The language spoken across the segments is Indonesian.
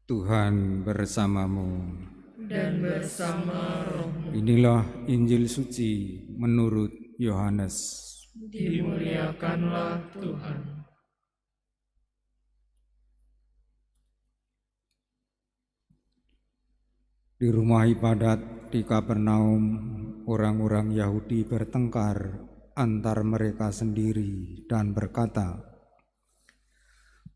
Tuhan bersamamu dan bersama rohmu. Inilah Injil suci menurut Yohanes. Dimuliakanlah Tuhan. Di rumah ibadat di Kapernaum, orang-orang Yahudi bertengkar antar mereka sendiri dan berkata,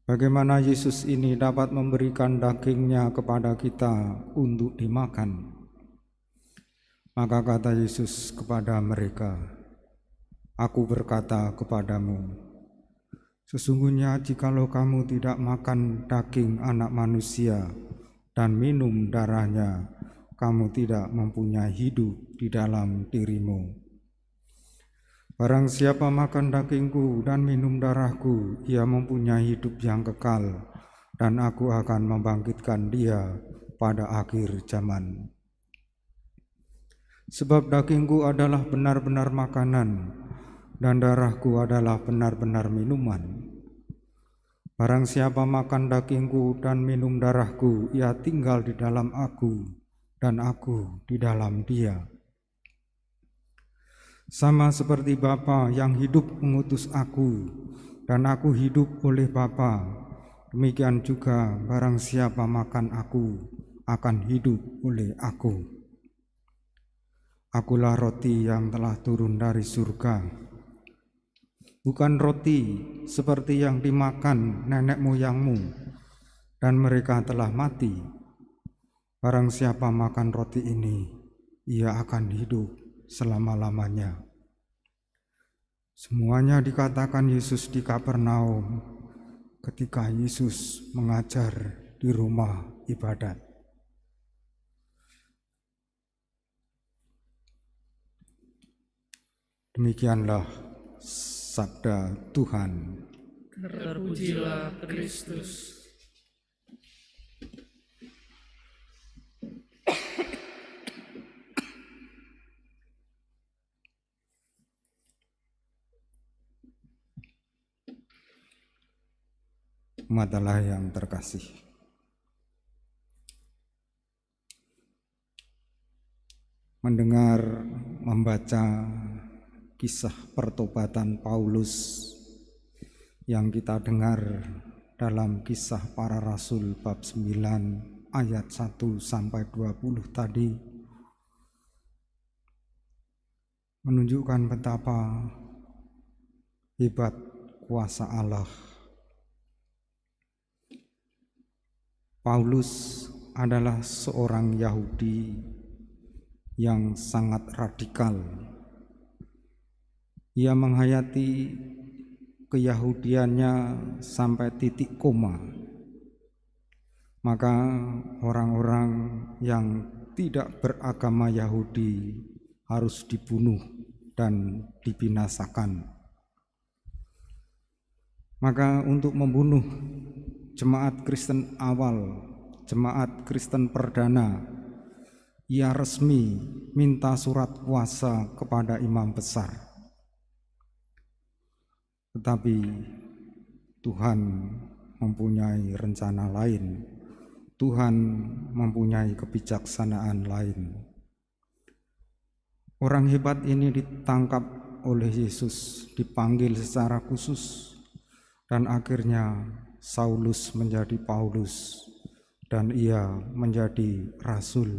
"Bagaimana Yesus ini dapat memberikan dagingnya kepada kita untuk dimakan?" Maka kata Yesus kepada mereka, "Aku berkata kepadamu, sesungguhnya jikalau kamu tidak makan daging anak manusia dan minum darahnya, kamu tidak mempunyai hidup di dalam dirimu. Barang siapa makan dagingku dan minum darahku, ia mempunyai hidup yang kekal, dan aku akan membangkitkan dia pada akhir zaman. Sebab dagingku adalah benar-benar makanan, dan darahku adalah benar-benar minuman. Barang siapa makan dagingku dan minum darahku, ia tinggal di dalam aku, dan aku di dalam dia. Sama seperti Bapa yang hidup mengutus aku, dan aku hidup oleh Bapa, demikian juga barang siapa makan aku, akan hidup oleh aku. Akulah roti yang telah turun dari surga. Bukan roti seperti yang dimakan nenek moyangmu, dan mereka telah mati. Barang siapa makan roti ini, ia akan hidup selama-lamanya." Semuanya dikatakan Yesus di Kapernaum ketika Yesus mengajar di rumah ibadat. Demikianlah sabda Tuhan. Terpujilah Kristus. Umat Allah yang terkasih, mendengar, membaca kisah pertobatan Paulus yang kita dengar dalam Kisah Para Rasul bab 9 ayat 1 sampai 20 tadi, menunjukkan betapa hebat kuasa Allah. Paulus adalah seorang Yahudi yang sangat radikal. Ia menghayati keyahudiannya sampai titik koma. Maka orang-orang yang tidak beragama Yahudi harus dibunuh dan dibinasakan. Maka untuk membunuh jemaat Kristen awal, jemaat Kristen perdana, ia resmi minta surat kuasa kepada imam besar. Tetapi Tuhan mempunyai rencana lain. Tuhan mempunyai kebijaksanaan lain. Orang hebat ini ditangkap oleh Yesus, dipanggil secara khusus, dan akhirnya Saulus menjadi Paulus, dan ia menjadi rasul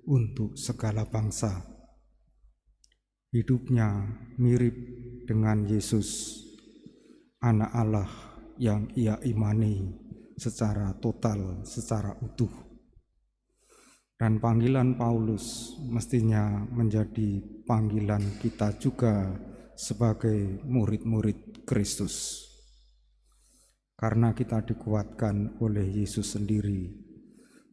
untuk segala bangsa. Hidupnya mirip dengan Yesus, Anak Allah yang ia imani secara total, secara utuh. Dan panggilan Paulus mestinya menjadi panggilan kita juga sebagai murid-murid Kristus. Karena kita dikuatkan oleh Yesus sendiri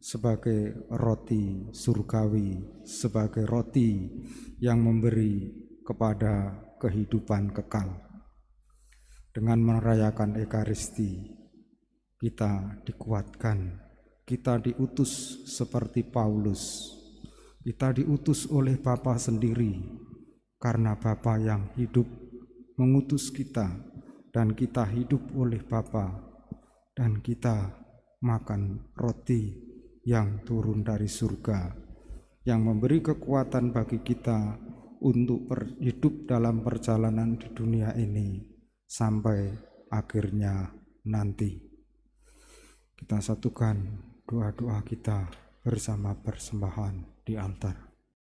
sebagai roti surgawi, sebagai roti yang memberi kepada kehidupan kekal. Dengan merayakan Ekaristi, kita dikuatkan, kita diutus seperti Paulus, kita diutus oleh Bapa sendiri, karena Bapa yang hidup mengutus kita, dan kita hidup oleh Bapa, dan kita makan roti yang turun dari surga, yang memberi kekuatan bagi kita untuk hidup dalam perjalanan di dunia ini sampai akhirnya nanti. Kita satukan doa-doa kita bersama persembahan di altar.